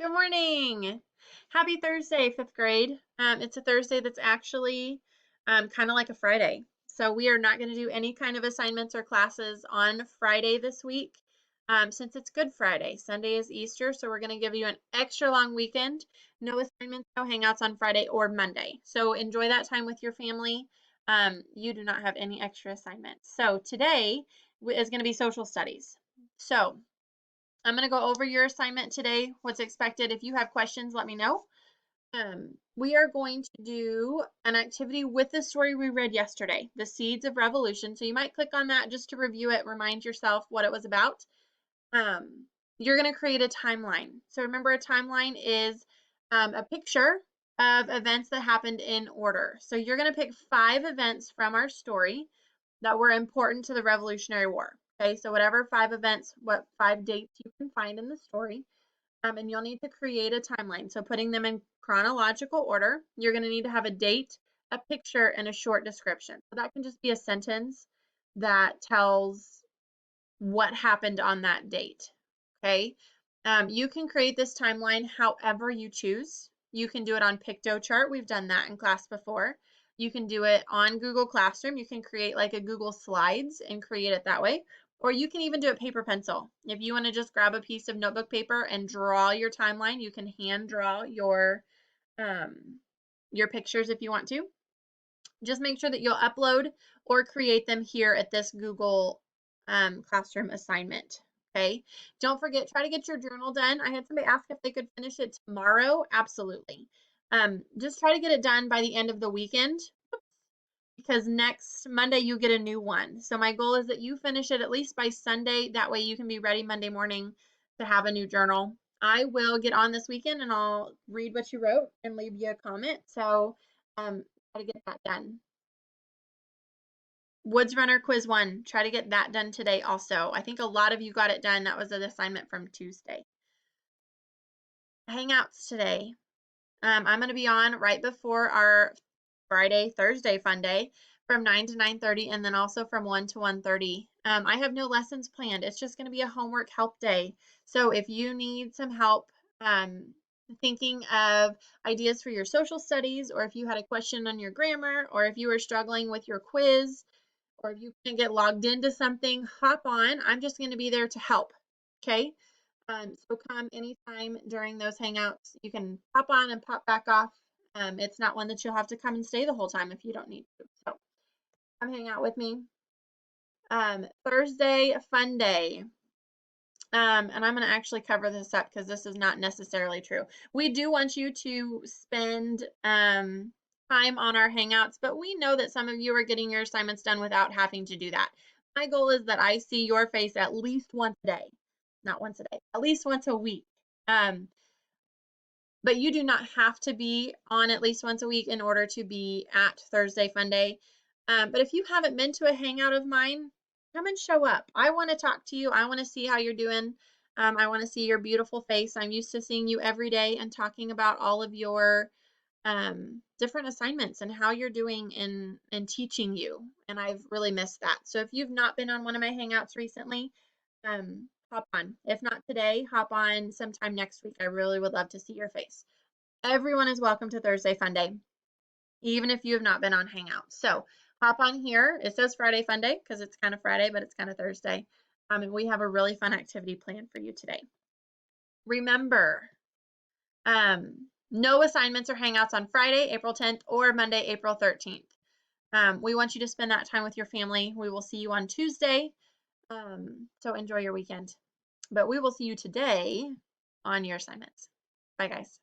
Good morning. Happy Thursday, fifth grade. It's a Thursday that's actually kind of like a Friday. So we are not going to do any kind of assignments or classes on Friday this week since it's Good Friday. Sunday is Easter, so we're going to give you an extra long weekend. No assignments, no hangouts on Friday or Monday. So enjoy that time with your family. You do not have any extra assignments. So today is going to be social studies. So I'm going to go over your assignment today, what's expected. If you have questions, let me know. We are going to do an activity with the story we read yesterday, The Seeds of Revolution. So you might click on that just to review it, remind yourself what it was about. You're going to create a timeline. So remember, a timeline is a picture of events that happened in order. So you're going to pick 5 events from our story that were important to the Revolutionary War. Okay, so whatever 5 events, what 5 dates you can find in the story, and you'll need to create a timeline. So putting them in chronological order, you're going to need to have a date, a picture, and a short description. So that can just be a sentence that tells what happened on that date. Okay, you can create this timeline however you choose. You can do it on Piktochart. We've done that in class before. You can do it on Google Classroom. You can create like a Google Slides and create it that way. Or you can even do it paper pencil. If you want to just grab a piece of notebook paper and draw your timeline, you can hand draw your pictures if you want to. Just make sure that you'll upload or create them here at this Google Classroom assignment. Okay. Don't forget, try to get your journal done. I had somebody ask if they could finish it tomorrow. Absolutely. Just try to get it done by the end of the weekend because next Monday you get a new one. So my goal is that you finish it at least by Sunday. That way you can be ready Monday morning to have a new journal. I will get on this weekend and I'll read what you wrote and leave you a comment. So try to get that done. Woods Runner Quiz 1. Try to get that done today also. I think a lot of you got it done. That was an assignment from Tuesday. Hangouts today. I'm going to be on right before our Thursday fun day from 9 to 9:30 and then also from 1 to 1:30. I have no lessons planned. It's just going to be a homework help day. So if you need some help thinking of ideas for your social studies, or if you had a question on your grammar, or if you were struggling with your quiz, or if you can't get logged into something, hop on. I'm just going to be there to help. Okay. So come anytime during those hangouts. You can pop on and pop back off. It's not one that you'll have to come and stay the whole time if you don't need to. So come hang out with me. Thursday, fun day. And I'm going to actually cover this up because this is not necessarily true. We do want you to spend time on our hangouts, but we know that some of you are getting your assignments done without having to do that. My goal is that I see your face at least once a day, not once a day, at least once a week. But you do not have to be on at least once a week in order to be at Thursday Fun Day. But if you haven't been to a hangout of mine, come and show up. I want to talk to you. I want to see how you're doing. I want to see your beautiful face. I'm used to seeing you every day and talking about all of your different assignments and how you're doing in teaching you. And I've really missed that. So if you've not been on one of my hangouts recently, hop on. If not today, hop on sometime next week. I really would love to see your face. Everyone is welcome to Thursday Fun Day, even if you have not been on Hangouts. So hop on here. It says Friday Fun Day because it's kind of Friday, but it's kind of Thursday. And we have a really fun activity planned for you today. Remember, no assignments or hangouts on Friday, April 10th or Monday, April 13th. We want you to spend that time with your family. We will see you on Tuesday. So enjoy your weekend. But we will see you today on your assignments. Bye, guys.